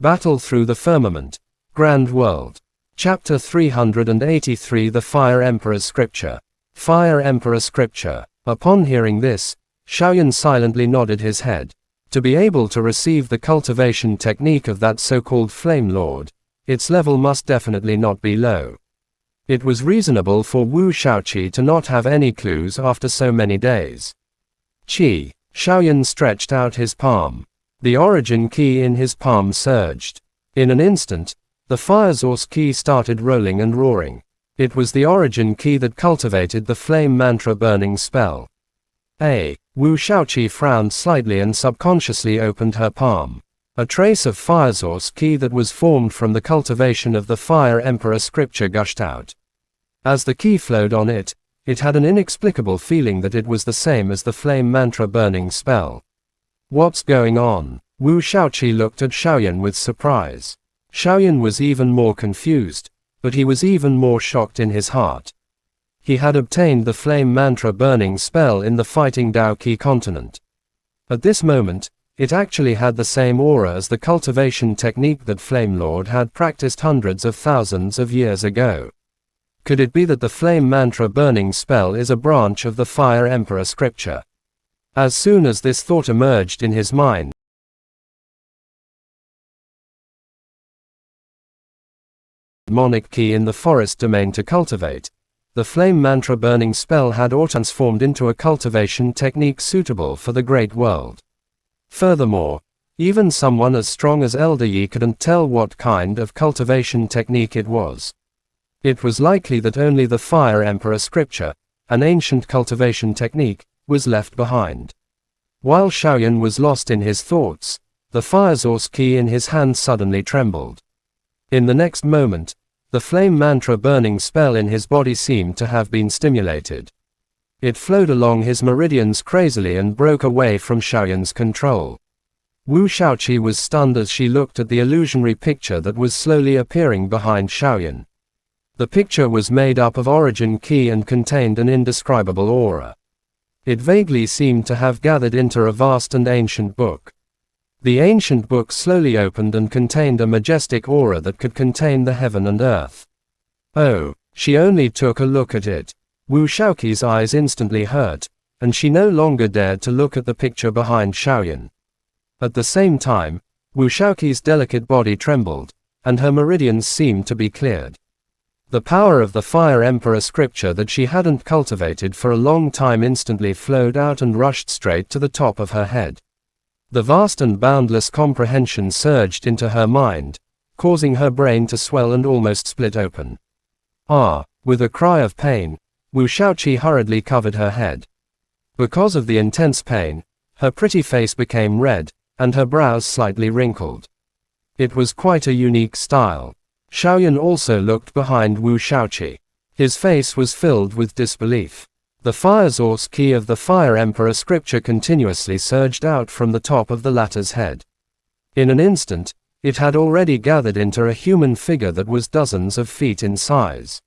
Battle through the firmament. Grand world. Chapter 383 The Fire Emperor's Scripture. Fire Emperor Scripture. Upon hearing this, Shaoyan silently nodded his head. To be able to receive the cultivation technique of that so-called Flame Lord, its level must definitely not be low. It was reasonable for Wu Shaoqi to not have any clues after so many days. Qi. Shaoyan stretched out his palm. The origin key in his palm surged. In an instant, the fire source key started rolling and roaring. It was the origin key that cultivated the flame mantra burning spell. Wu Shaoqi frowned slightly and subconsciously opened her palm. A trace of fire source key that was formed from the cultivation of the Fire Emperor Scripture gushed out. As the key flowed on it, it had an inexplicable feeling that it was the same as the flame mantra burning spell. What's going on? Wu Shaoqi looked at Shaoyan with surprise. Shaoyan was even more confused, but he was even more shocked in his heart. He had obtained the flame mantra burning spell in the Fighting Dao Qi continent. At this moment, it actually had the same aura as the cultivation technique that Flame Lord had practiced hundreds of thousands of years ago. Could it be that the flame mantra burning spell is a branch of the Fire Emperor Scripture? As soon as this thought emerged in his mind, demonic key in the forest domain to cultivate, the flame mantra burning spell had transformed into a cultivation technique suitable for the great world. Furthermore, even someone as strong as Elder Yi couldn't tell what kind of cultivation technique it was. It was likely that only the Fire Emperor Scripture, an ancient cultivation technique, was left behind. While Shaoyan was lost in his thoughts, the fire source key in his hand suddenly trembled. In the next moment, the flame mantra burning spell in his body seemed to have been stimulated. It flowed along his meridians crazily and broke away from Shaoyan's control. Wu Shaoqi was stunned as she looked at the illusionary picture that was slowly appearing behind Shaoyan. The picture was made up of origin key and contained an indescribable aura. It vaguely seemed to have gathered into a vast and ancient book. The ancient book slowly opened and contained a majestic aura that could contain the heaven and earth. Oh, she only took a look at it. Wu Shaoqi's eyes instantly hurt, and she no longer dared to look at the picture behind Shaoyan. At the same time, Wu Shaoqi's delicate body trembled, and her meridians seemed to be cleared. The power of the Fire Emperor Scripture that she hadn't cultivated for a long time instantly flowed out and rushed straight to the top of her head. The vast and boundless comprehension surged into her mind, causing her brain to swell and almost split open. With a cry of pain, Wu Shaoqi hurriedly covered her head. Because of the intense pain, her pretty face became red, and her brows slightly wrinkled. It was quite a unique style. Shaoyan also looked behind Wu Shaoqi. His face was filled with disbelief. The fire source key of the Fire Emperor Scripture continuously surged out from the top of the latter's head. In an instant, it had already gathered into a human figure that was dozens of feet in size.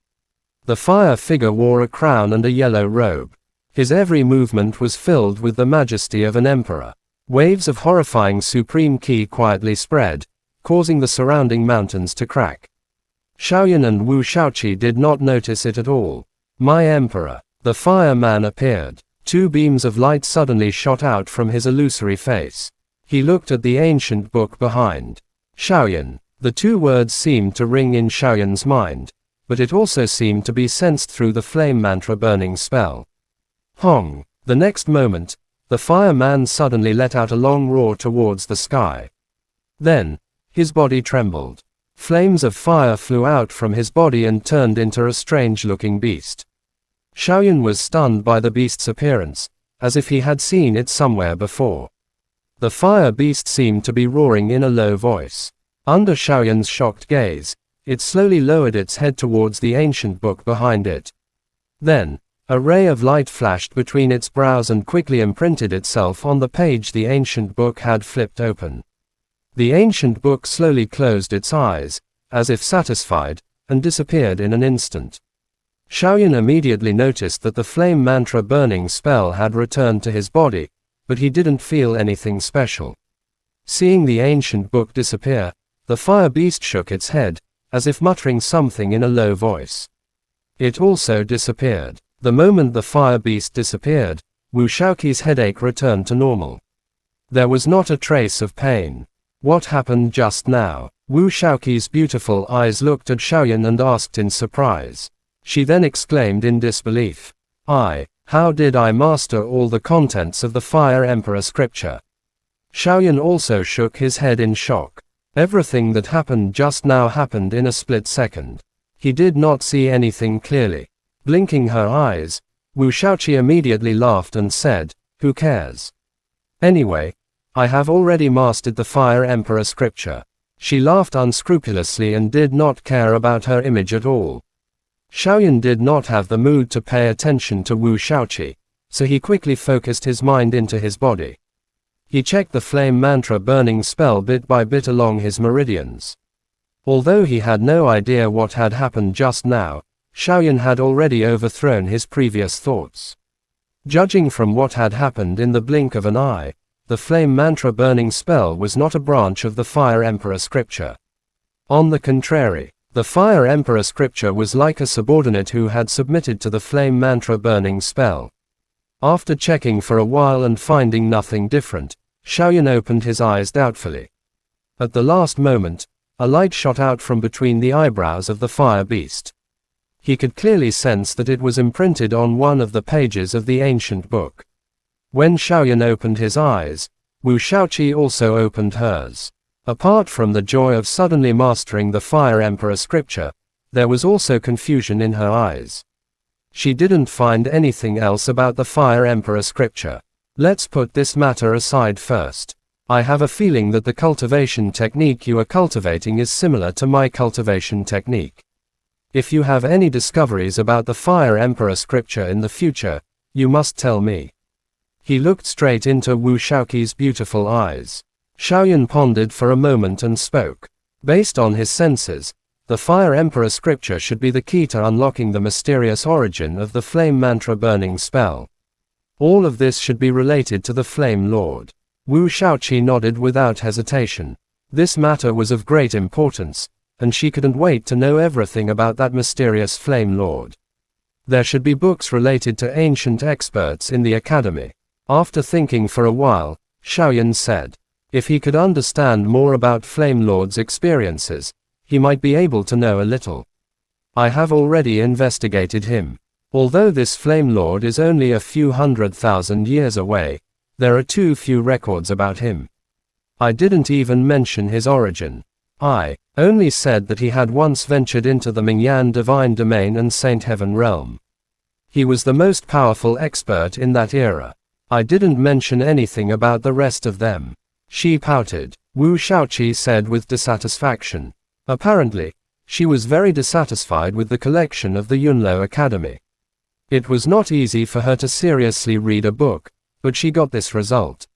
The fire figure wore a crown and a yellow robe. His every movement was filled with the majesty of an emperor. Waves of horrifying supreme ki quietly spread, causing the surrounding mountains to crack. Shaoyan and Wu Shaoqi did not notice it at all. My emperor. The fire man appeared. Two beams of light suddenly shot out from his illusory face. He looked at the ancient book behind Shaoyan. The two words seemed to ring in Shaoyan's mind, but it also seemed to be sensed through the flame mantra burning spell. Hong! The next moment, the fire man suddenly let out a long roar towards the sky. Then, his body trembled. Flames of fire flew out from his body and turned into a strange-looking beast. Shaoyan was stunned by the beast's appearance, as if he had seen it somewhere before. The fire beast seemed to be roaring in a low voice. Under Shaoyan's shocked gaze, it slowly lowered its head towards the ancient book behind it. Then, a ray of light flashed between its brows and quickly imprinted itself on the page the ancient book had flipped open. The ancient book slowly closed its eyes, as if satisfied, and disappeared in an instant. Shaoyan immediately noticed that the flame mantra burning spell had returned to his body, but he didn't feel anything special. Seeing the ancient book disappear, The fire beast shook its head, as if muttering something in a low voice. It also disappeared. The moment the fire beast disappeared, Wu Shaoqi's headache returned to normal. There was not a trace of pain. What happened just now? Wu Shaoqi's beautiful eyes looked at Xiaoyan and asked in surprise. She then exclaimed in disbelief. How did I master all the contents of the Fire Emperor scripture? Xiaoyan also shook his head in shock. Everything that happened just now happened in a split second. He did not see anything clearly. Blinking her eyes, Wu Shaoqi immediately laughed and said, "Who cares? Anyway, I have already mastered the Fire Emperor scripture." She laughed unscrupulously and did not care about her image at all. Xiaoyan did not have the mood to pay attention to Wu Shaoqi, so he quickly focused his mind into his body. He checked the flame mantra burning spell bit by bit along his meridians. Although he had no idea what had happened just now, Xiaoyan had already overthrown his previous thoughts. Judging from what had happened in the blink of an eye, the flame mantra burning spell was not a branch of the Fire Emperor scripture. On the contrary, the Fire Emperor scripture was like a subordinate who had submitted to the flame mantra burning spell. After checking for a while and finding nothing different, Xiaoyan opened his eyes doubtfully. At the last moment, a light shot out from between the eyebrows of the fire beast. He could clearly sense that it was imprinted on one of the pages of the ancient book. When Xiaoyan opened his eyes, Wu Shaoqi also opened hers. Apart from the joy of suddenly mastering the Fire Emperor scripture, there was also confusion in her eyes. She didn't find anything else about the Fire Emperor scripture. Let's put this matter aside first. I have a feeling that the cultivation technique you are cultivating is similar to my cultivation technique. If you have any discoveries about the Fire Emperor scripture in the future, you must tell me. He looked straight into Wu Shaoqi's beautiful eyes. Xiaoyan pondered for a moment and spoke. Based on his senses, the Fire Emperor scripture should be the key to unlocking the mysterious origin of the flame mantra burning spell. All of this should be related to the Flame Lord. Wu Shaoqi nodded without hesitation. This matter was of great importance, and she couldn't wait to know everything about that mysterious Flame Lord. There should be books related to ancient experts in the academy. After thinking for a while, Xiaoyan said, if he could understand more about Flame Lord's experiences, he might be able to know a little. I have already investigated him. Although this Flame Lord is only a few 100,000 years away, there are too few records about him. I didn't even mention his origin. I only said that he had once ventured into the Mingyan Divine Domain and Saint Heaven realm. He was the most powerful expert in that era. I didn't mention anything about the rest of them. She pouted. Wu Shaoqi said with dissatisfaction. Apparently, she was very dissatisfied with the collection of the Yunlo Academy. It was not easy for her to seriously read a book, but she got this result.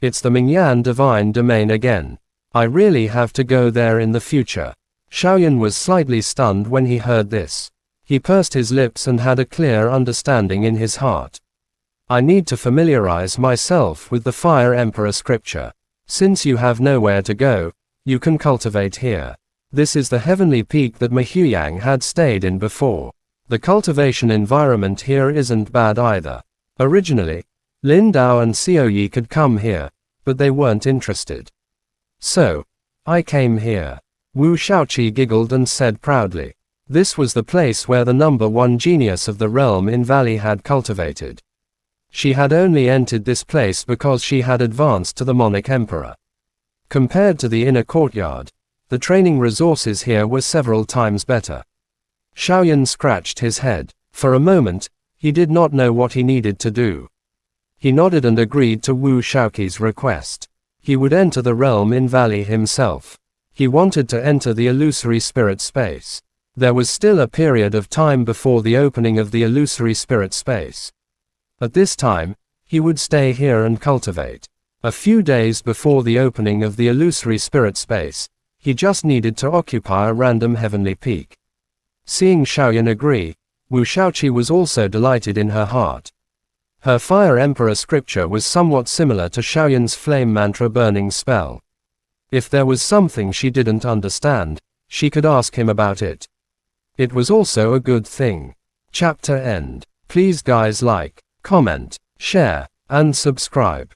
It's the Mingyan Divine Domain again. I really have to go there in the future. Xiaoyan was slightly stunned when he heard this. He pursed his lips and had a clear understanding in his heart. I need to familiarize myself with the Fire Emperor scripture. Since you have nowhere to go, you can cultivate here. This is the heavenly peak that Ma Huyang had stayed in before. The cultivation environment here isn't bad either. Originally, Lin Dao and Xiao Yi could come here, but they weren't interested. So, I came here. Wu Shaoqi giggled and said proudly. This was the place where the #1 genius of the realm in Valley had cultivated. She had only entered this place because she had advanced to the Monarch Emperor. Compared to the inner courtyard, the training resources here were several times better. Xiaoyan scratched his head. For a moment, he did not know what he needed to do. He nodded and agreed to Wu Shaoqi's request. He would enter the realm in Valley himself. He wanted to enter the illusory spirit space. There was still a period of time before the opening of the illusory spirit space. At this time, he would stay here and cultivate. A few days before the opening of the illusory spirit space, he just needed to occupy a random heavenly peak. Seeing Xiaoyan agree, Wu Shaoqi was also delighted in her heart. Her Fire Emperor scripture was somewhat similar to Xiaoyan's flame mantra burning spell. If there was something she didn't understand, she could ask him about it. It was also a good thing. Chapter end. Please guys like, comment, share, and subscribe.